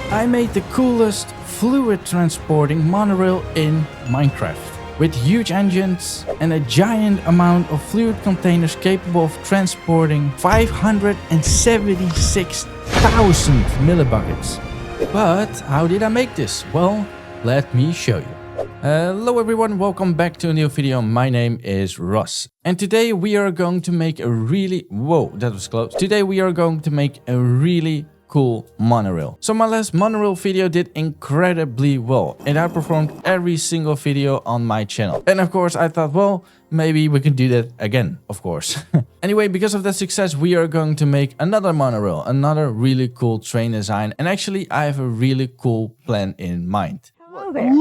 I made the coolest fluid transporting monorail in Minecraft. With huge engines and a giant amount of fluid containers capable of transporting 576,000 millibuckets. But how did I make this? Well, let me show you. Hello everyone, welcome back to a new video. My name is Ross. And today we are going to make a really... Whoa, that was close. Today we are going to make a really cool monorail. So my last monorail video did incredibly well. It outperformed every single video on my channel. And of course I thought, well, maybe we can do that again, of course. Anyway, because of that success, we are going to make another monorail, another really cool train design. And actually I have a really cool plan in mind. Hello there.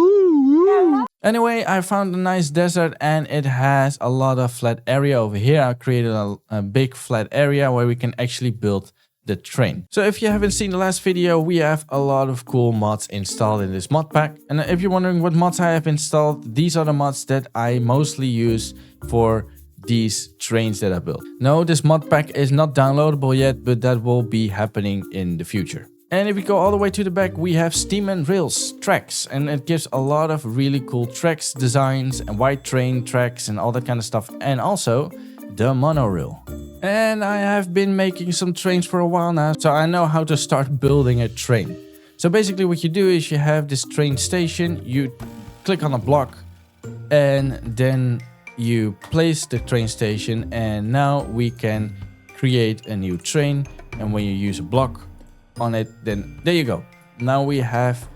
Anyway, I found a nice desert and it has a lot of flat area over here. I created a big flat area where we can actually build the train. So if you haven't seen the last video, we have a lot of cool mods installed in this mod pack. And if you're wondering what mods I have installed, these are the mods that I mostly use for these trains that I built. No, this mod pack is not downloadable yet, but that will be happening in the future. And if we go all the way to the back, we have steam and rails tracks, and it gives a lot of really cool tracks, designs, and white train tracks and all that kind of stuff. And also the monorail. And I have been making some trains for a while now, so I know how to start building a train. So basically what you do is you have this train station, you click on a block, and then you place the train station, and now we can create a new train. And when you use a block on it, then there you go. Now we have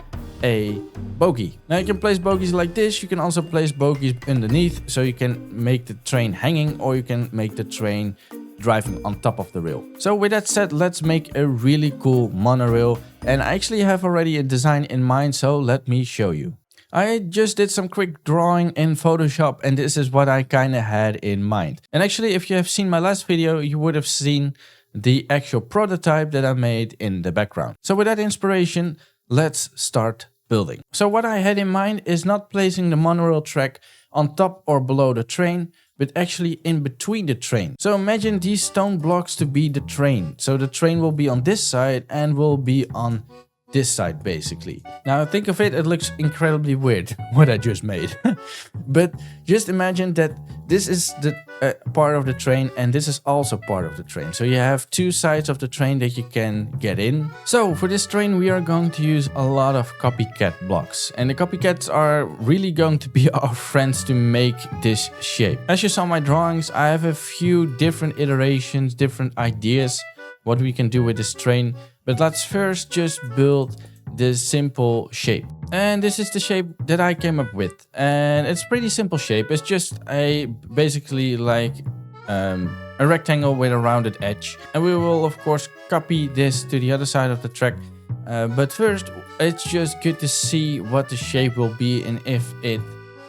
a bogie. Now you can place bogies like this. You can also place bogies underneath, so you can make the train hanging, or you can make the train driving on top of the rail. So with that said, let's make a really cool monorail. And I actually have already a design in mind, so let me show you. I just did some quick drawing in Photoshop, and this is what I kind of had in mind. And actually, if you have seen my last video, you would have seen the actual prototype that I made in the background. So with that inspiration, let's start building. So what I had in mind is not placing the monorail track on top or below the train, but actually in between the train. So imagine these stone blocks to be the train. So the train will be on this side and will be on this side basically. Now think of it, it looks incredibly weird what I just made. But just imagine that this is the part of the train and this is also part of the train. So you have two sides of the train that you can get in. So for this train we are going to use a lot of copycat blocks. And the copycats are really going to be our friends to make this shape. As you saw my drawings, I have a few different iterations, different ideas what we can do with this train. But let's first just build this simple shape. And this is the shape that I came up with. And it's pretty simple shape. It's just a basically like a rectangle with a rounded edge. And we will of course copy this to the other side of the track. But first, it's just good to see what the shape will be and if it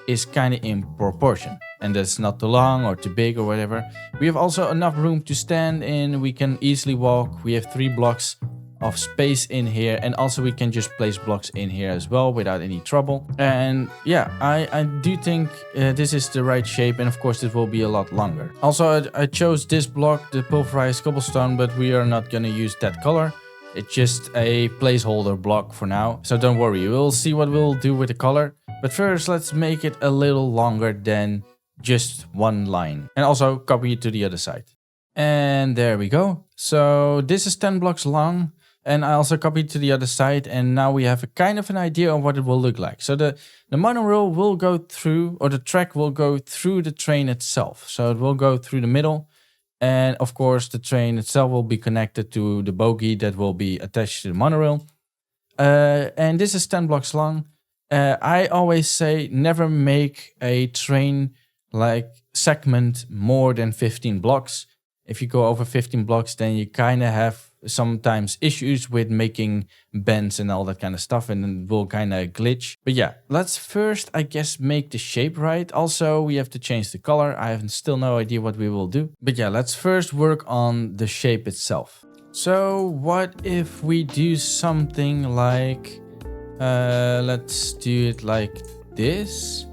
is kind of in proportion. And that's not too long or too big or whatever. We have also enough room to stand in. We can easily walk. We have 3 blocks of space in here, and also we can just place blocks in here as well without any trouble. And yeah, I do think this is the right shape, and of course this will be a lot longer. Also I chose this block, the pulverized cobblestone, but we are not going to use that color. It's just a placeholder block for now, so don't worry, we'll see what we'll do with the color. But first let's make it a little longer than just one line, and also copy it to the other side. And there we go. So this is 10 blocks long. And I also copied to the other side, and now we have a kind of an idea of what it will look like. So the monorail will go through, or the track will go through the train itself. So it will go through the middle. And of course, the train itself will be connected to the bogie that will be attached to the monorail. And this is 10 blocks long. I always say never make a train like segment more than 15 blocks. If you go over 15 blocks, then you kind of have sometimes issues with making bends and all that kind of stuff, and it will kind of glitch. But yeah, let's first, I guess, make the shape right. Also, we have to change the color. I have still no idea what we will do. But yeah, let's first work on the shape itself. So what if we do something like, let's do it like this.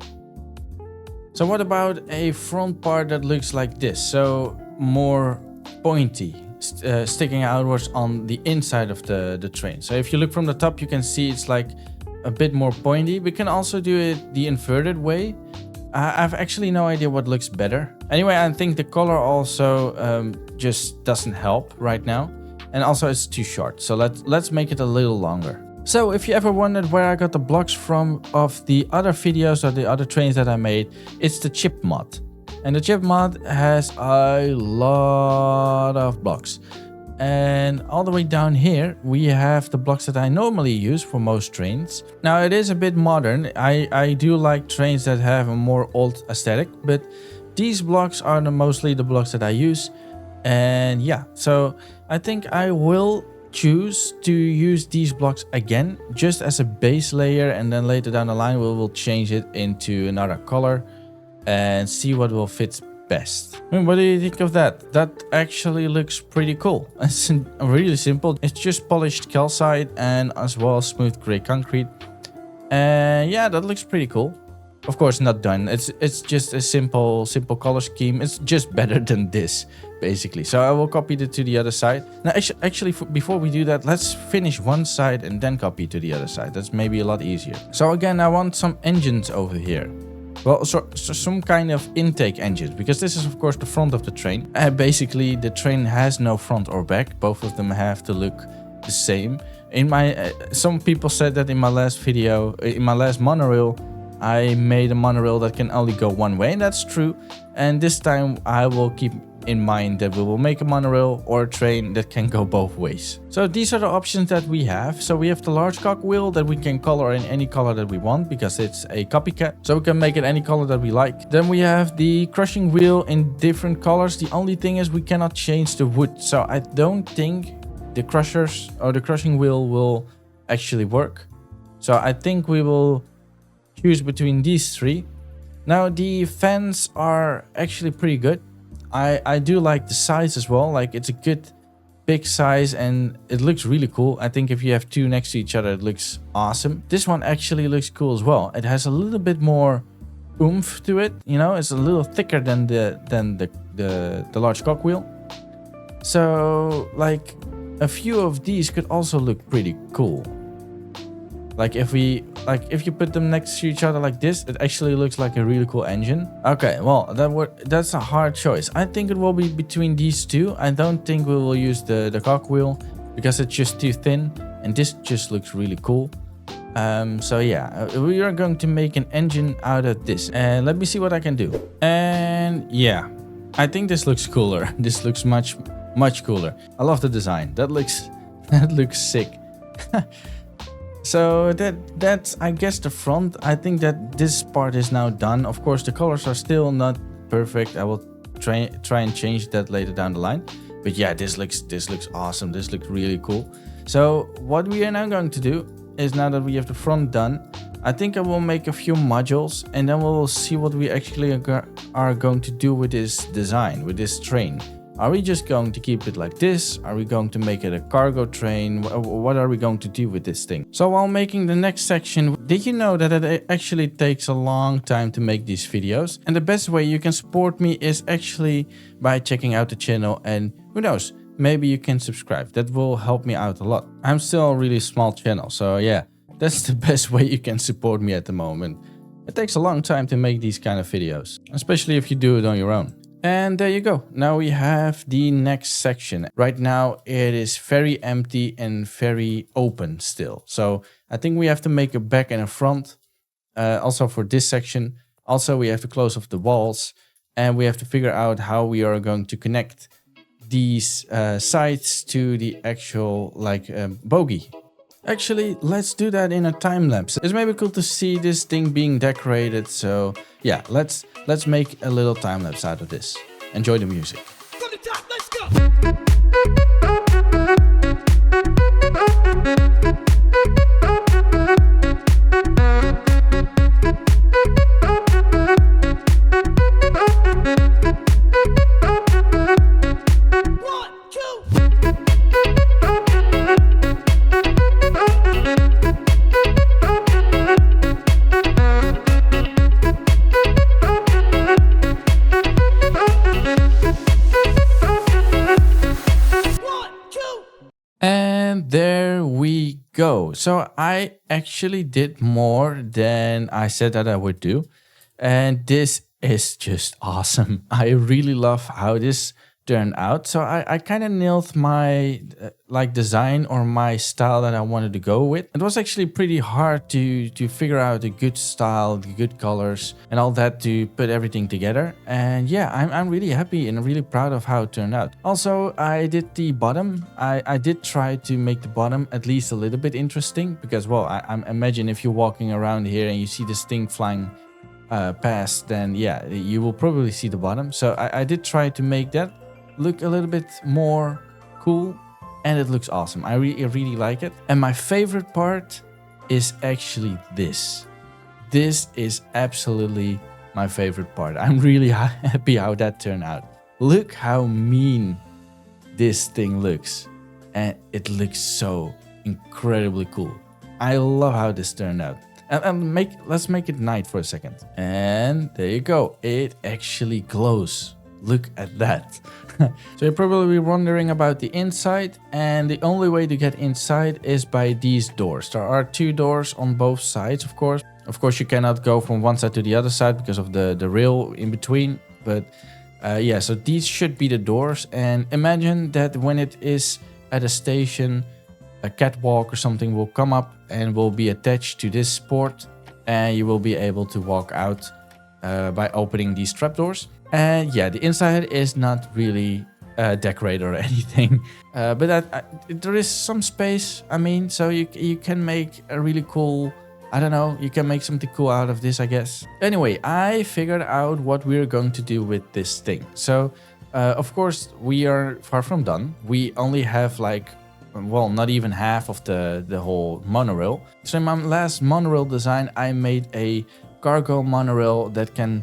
So what about a front part that looks like this? So more pointy. sticking outwards on the inside of the train. So if you look from the top, you can see it's like a bit more pointy. We can also do it the inverted way. I've actually no idea what looks better. Anyway, I think the color also just doesn't help right now. And also it's too short. So let's make it a little longer. So if you ever wondered where I got the blocks from of the other videos or the other trains that I made, it's the chip mod. And the chip mod has a lot of blocks. And all the way down here, we have the blocks that I normally use for most trains. Now it is a bit modern. I do like trains that have a more old aesthetic, but these blocks are mostly the blocks that I use. And yeah, so I think I will choose to use these blocks again, just as a base layer. And then later down the line, we will change it into another color and see what will fit best. What do you think of that? That actually looks pretty cool. It's really simple. It's just polished calcite and as well smooth gray concrete. And yeah, that looks pretty cool. Of course, not done. It's just a simple color scheme. It's just better than this, basically. So I will copy it to the other side. Now, actually, before we do that, let's finish one side and then copy to the other side. That's maybe a lot easier. So again, I want some engines over here. Well, so some kind of intake engines, because this is of course the front of the train. Basically, the train has no front or back. Both of them have to look the same. In my, some people said that in my last video, in my last monorail, I made a monorail that can only go one way, and that's true. And this time I will keep in mind that we will make a monorail or a train that can go both ways. So these are the options that we have. So we have the large cogwheel that we can color in any color that we want because it's a copycat. So we can make it any color that we like. Then we have the crushing wheel in different colors. The only thing is we cannot change the wood. So I don't think the crushers or the crushing wheel will actually work. So I think we will choose between these three. Now the fans are actually pretty good. I do like the size as well. Like it's a good big size and it looks really cool. I think if you have two next to each other, it looks awesome. This one actually looks cool as well. It has a little bit more oomph to it. You know, it's a little thicker than the large cogwheel. So like a few of these could also look pretty cool. Like if you put them next to each other like this, it actually looks like a really cool engine. Okay, well, that's a hard choice. I think it will be between these two. I don't think we will use the cogwheel because it's just too thin, and this just looks really cool. So yeah, we are going to make an engine out of this, and let me see what I can do. And yeah, I think this looks cooler. This looks much cooler. I love the design. That looks sick. So that's I guess the front. I think that this part is now done. Of course, the colors are still not perfect. I will try and change that later down the line. But yeah, this looks awesome. This looks really cool. So what we are now going to do is, now that we have the front done, I think I will make a few modules and then we will see what we actually are going to do with this design, with this train. Are we just going to keep it like this? Are we going to make it a cargo train? What are we going to do with this thing? So while making the next section, did you know that it actually takes a long time to make these videos? And the best way you can support me is actually by checking out the channel, and who knows, maybe you can subscribe. That will help me out a lot. I'm still a really small channel, so yeah, that's the best way you can support me at the moment. It takes a long time to make these kind of videos, especially if you do it on your own. And there you go. Now we have the next section. Right now it is very empty and very open still. So I think we have to make a back and a front. Also for this section. Also we have to close off the walls. And we have to figure out how we are going to connect these sides to the actual bogie. Actually, let's do that in a time lapse. It's maybe cool to see this thing being decorated. So yeah, let's make a little time lapse out of this. Enjoy the music. From the top, let's go. go. So I actually did more than I said that I would do. And this is just awesome. I really love how this turned out. So I kind of nailed my like design or my style that I wanted to go with. It was actually pretty hard to figure out a good style, the good colors and all that to put everything together. And yeah, I'm really happy and really proud of how it turned out. Also, I did the bottom. I did try to make the bottom at least a little bit interesting because, well, I imagine if you're walking around here and you see this thing flying past, then yeah, you will probably see the bottom. So I did try to make that look a little bit more cool, and it looks awesome. I really like it. And my favorite part is actually this. This is absolutely my favorite part. I'm really happy how that turned out. Look how mean this thing looks, and it looks so incredibly cool. I love how this turned out. And let's make it night for a second. And there you go. It actually glows. Look at that. So you're probably wondering about the inside, and the only way to get inside is by these doors. There are 2 doors on both sides, of course. Of course, you cannot go from one side to the other side because of the rail in between. But yeah, so these should be the doors. And imagine that when it is at a station, a catwalk or something will come up and will be attached to this port, and you will be able to walk out by opening these trapdoors. And yeah, the inside is not really decorated or anything, but there is some space. I mean, so you can make a really cool, I don't know, you can make something cool out of this, I guess. Anyway, I figured out what we're going to do with this thing. So of course, we are far from done. We only have like, well, not even half of the whole monorail. So in my last monorail design, I made a cargo monorail that can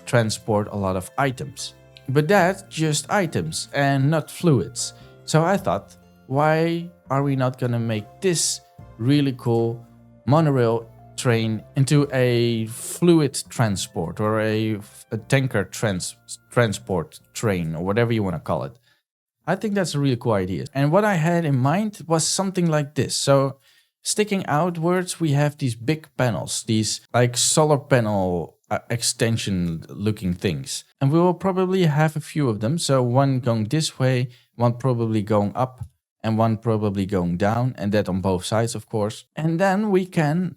transport a lot of items. But that's just items and not fluids. So I thought, why are we not gonna make this really cool monorail train into a fluid transport or a tanker transport train or whatever you want to call it. I think that's a really cool idea. And what I had in mind was something like this. So sticking outwards, we have these big panels, these like solar panel extension looking things. And we will probably have a few of them. So one going this way, one probably going up, and one probably going down, and that on both sides, of course. And then we can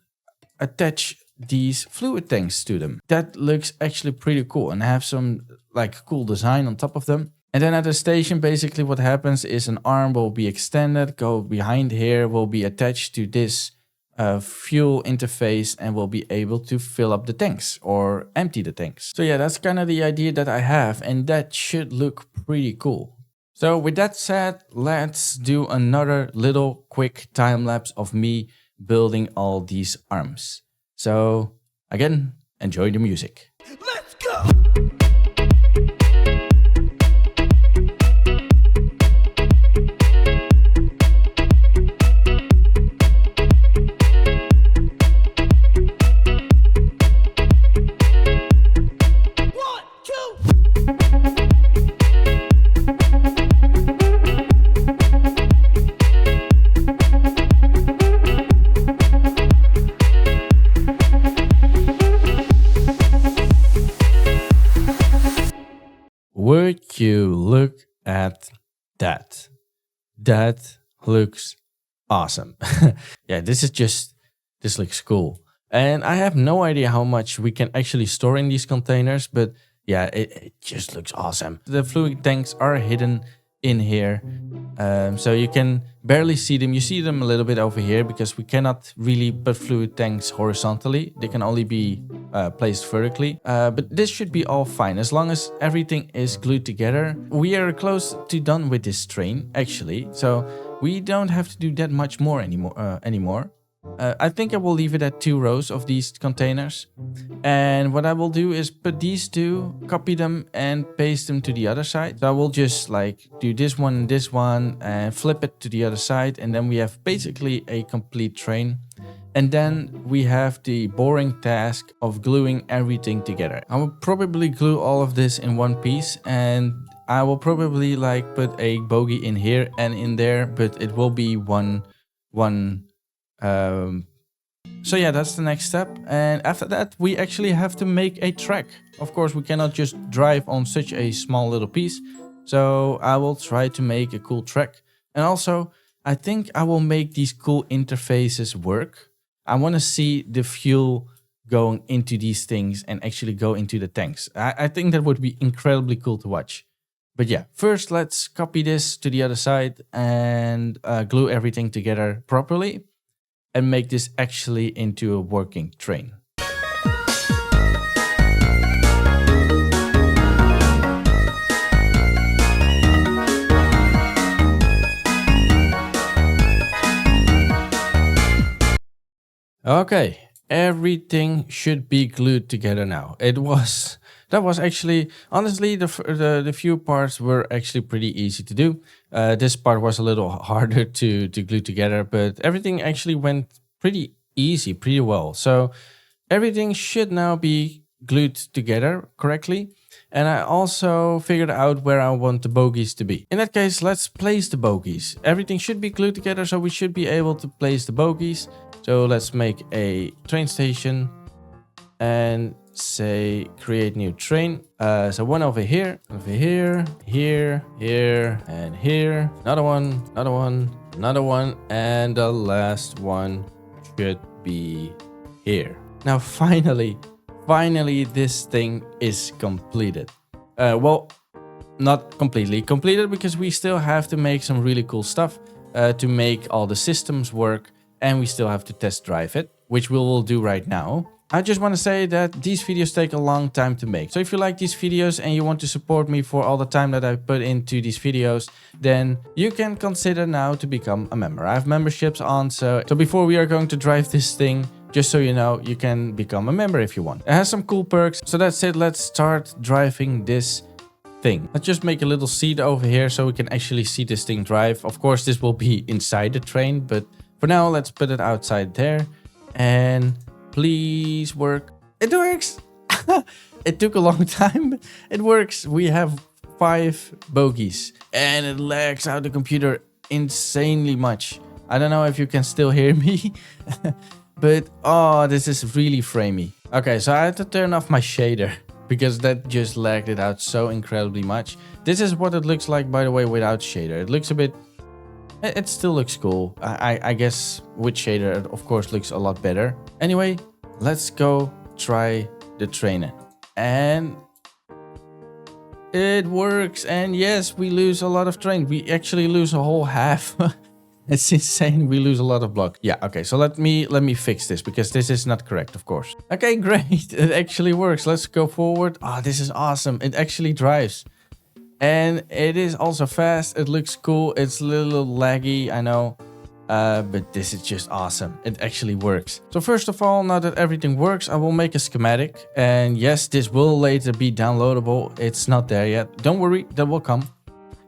attach these fluid tanks to them. That looks actually pretty cool and have some like cool design on top of them. And then at the station, basically what happens is an arm will be extended, go behind here, will be attached to this fuel interface, and will be able to fill up the tanks or empty the tanks. So yeah, that's kind of the idea that I have, and that should look pretty cool. So with that said, let's do another little quick time lapse of me building all these arms. So again, enjoy the music. Let's go! Would you look at that? That looks awesome. Yeah, this looks cool. And I have no idea how much we can actually store in these containers, but yeah, it just looks awesome. The fluid tanks are hidden in here, so you can barely see them. You see them a little bit over here because we cannot really put fluid tanks horizontally. They can only be placed vertically, but this should be all fine as long as everything is glued together. We are close to done with this train actually, so we don't have to do that much more anymore. I think I will leave it at 2 rows of these containers. And what I will do is put these 2, copy them and paste them to the other side. So I will just like do this one, and flip it to the other side. And then we have basically a complete train. And then we have the boring task of gluing everything together. I will probably glue all of this in one piece, and I will probably like put a bogie in here and in there, but it will be one So yeah, that's the next step. And after that, we actually have to make a track. Of course, we cannot just drive on such a small little piece. So I will try to make a cool track. And also, I think I will make these cool interfaces work. I want to see the fuel going into these things and actually go into the tanks. I think that would be incredibly cool to watch. But yeah, first let's copy this to the other side and glue everything together properly and make this actually into a working train. Okay, everything should be glued together now. That was actually, honestly, the few parts were actually pretty easy to do. This part was a little harder to glue together, but everything actually went pretty easy, pretty well. So everything should now be glued together correctly. And I also figured out where I want the bogies to be. In that case, let's place the bogies. Everything should be glued together, so we should be able to place the bogies. So let's make a train station and say create new train. So one over here, here, and here. Another one, another one, and the last one should be here. Now finally this thing is completed. Well, not completely completed because we still have to make some really cool stuff to make all the systems work, and we still have to test drive it, which we will do right now. I just want to say that these videos take a long time to make. So if you like these videos and you want to support me for all the time that I put into these videos, then you can consider now to become a member. I have memberships on, so before we are going to drive this thing, just so you know, you can become a member if you want. It has some cool perks. So that's it. Let's start driving this thing. Let's just make a little seat over here so we can actually see this thing drive. Of course, this will be inside the train, but for now, let's put it outside there. And please work. It works. It took a long time, but it works. We have 5 bogies and it lags out the computer insanely much. I don't know if you can still hear me, but oh, this is really framey. Okay, so I had to turn off my shader because that just lagged it out so incredibly much. This is what it looks like, by the way, without shader. It looks a bit... It still looks cool. I guess with shader, it of course looks a lot better. Anyway, let's go try the train. And it works. And yes, we lose a lot of train. We actually lose a whole half. It's insane. We lose a lot of block. Yeah, okay. So let me fix this because this is not correct, of course. Okay, great. It actually works. Let's go forward. Oh, this is awesome. It actually drives. And it is also fast. It looks cool. It's a little laggy, I know. But this is just awesome. It actually works. So first of all, now that everything works, I will make a schematic. And yes, this will later be downloadable. It's not there yet. Don't worry, that will come.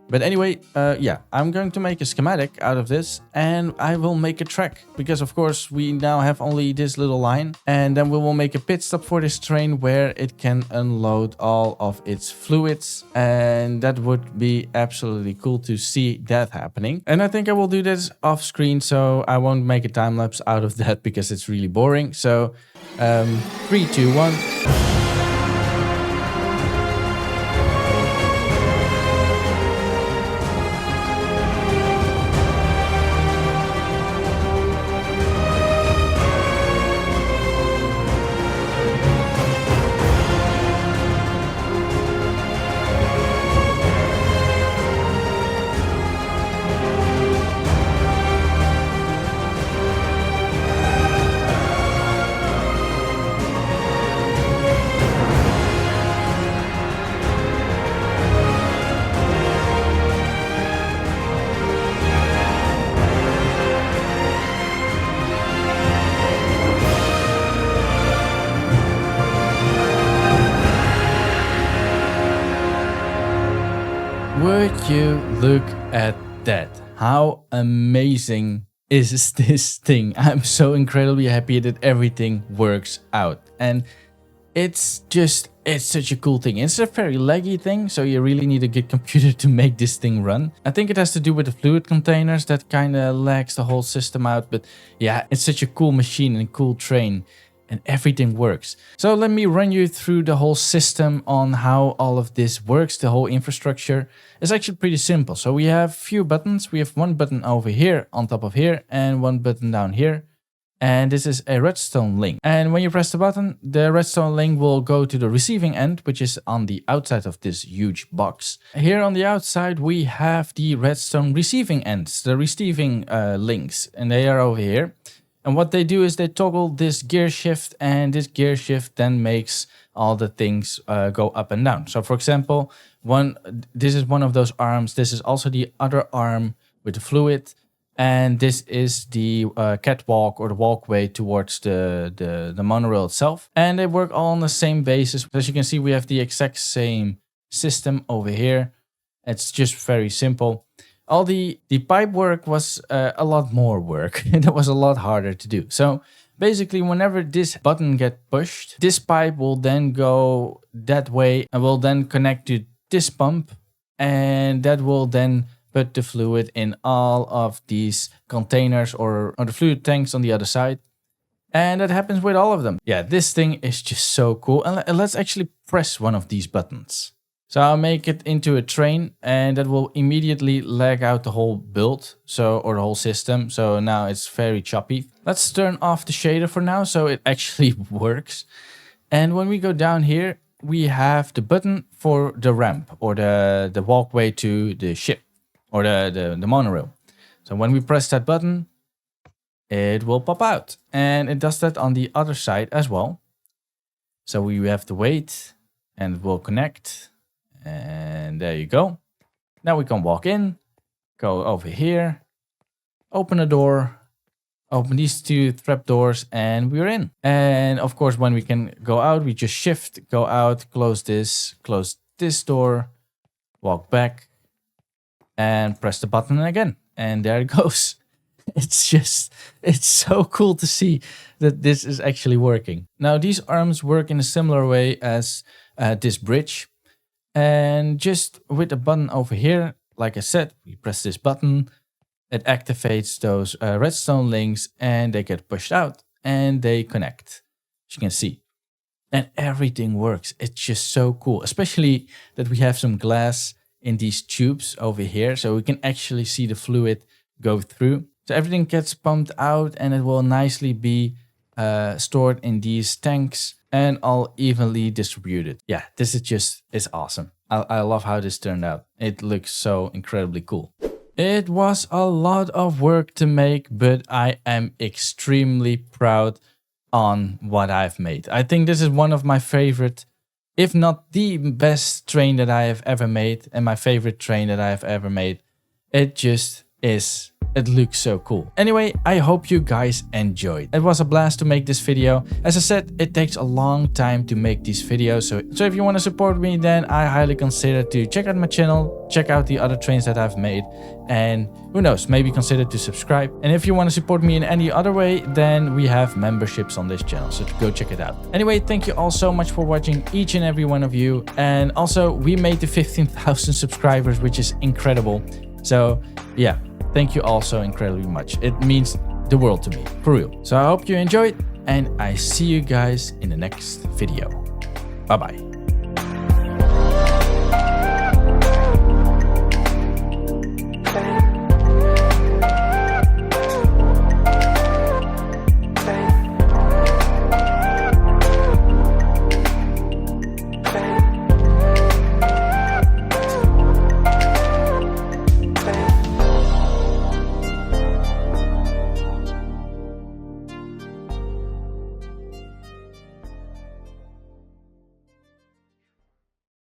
But anyway, yeah, I'm going to make a schematic out of this and I will make a track because of course we now have only this little line, and then we will make a pit stop for this train where it can unload all of its fluids, and that would be absolutely cool to see that happening. And I think I will do this off screen, so I won't make a time lapse out of that because it's really boring. So 3, 2, 1. Would you look at that? How amazing is this thing? I'm so incredibly happy that everything works out. And it's just It's such a cool thing. It's a very laggy thing, so you really need a good computer to make this thing run. I think it has to do with the fluid containers that kind of lags the whole system out. But yeah, it's such a cool machine and a cool train. And everything works. So let me run you through the whole system on how all of this works. The whole infrastructure is actually pretty simple. So we have few buttons. We have one button over here on top of here and one button down here. And this is a redstone link. And when you press the button, the redstone link will go to the receiving end, which is on the outside of this huge box. Here on the outside, we have the redstone receiving ends, the receiving links, and they are over here. And what they do is they toggle this gear shift, and this gear shift then makes all the things go up and down. So for example, this is one of those arms. This is also the other arm with the fluid. And this is the catwalk or the walkway towards the monorail itself. And they work all on the same basis. As you can see, we have the exact same system over here. It's just very simple. All the pipe work was a lot more work. That was a lot harder to do. So basically, whenever this button gets pushed, this pipe will then go that way and will then connect to this pump. And that will then put the fluid in all of these containers or the fluid tanks on the other side. And that happens with all of them. Yeah, this thing is just so cool. And let's actually press one of these buttons. So I'll make it into a train, and that will immediately lag out the whole build, or the whole system. So now it's very choppy. Let's turn off the shader for now, so it actually works. And when we go down here, we have the button for the ramp or the walkway to the ship or the monorail. So when we press that button, it will pop out, and it does that on the other side as well. So we have to wait, and it will connect. And there you go. Now we can walk in, go over here, open a door, open these two trap doors, and we're in. And of course, when we can go out, we just shift, go out, close this door, walk back, and press the button again. And there it goes. It's so cool to see that this is actually working. Now, these arms work in a similar way as this bridge. And just with the button over here, like I said, we press this button, it activates those redstone links, and they get pushed out and they connect, as you can see. And everything works. It's just so cool, especially that we have some glass in these tubes over here, so we can actually see the fluid go through. So everything gets pumped out, and it will nicely be stored in these tanks and all evenly distributed. Yeah, this is awesome. I love how this turned out. It looks so incredibly cool. It was a lot of work to make, but I am extremely proud on what I've made. I think this is one of my favorite, if not the best train that I have ever made, and my favorite train that I have ever made. It just is. It looks so cool. Anyway, I hope you guys enjoyed. It was a blast to make this video. As I said, it takes a long time to make these videos. So if you want to support me, then I highly consider to check out my channel, check out the other trains that I've made, and who knows, maybe consider to subscribe. And if you want to support me in any other way, then we have memberships on this channel, so go check it out. Anyway, thank you all so much for watching, each and every one of you. And also, we made the 15,000 subscribers, which is incredible. So yeah. Thank you all so incredibly much. It means the world to me, for real. So I hope you enjoyed, and I see you guys in the next video. Bye bye.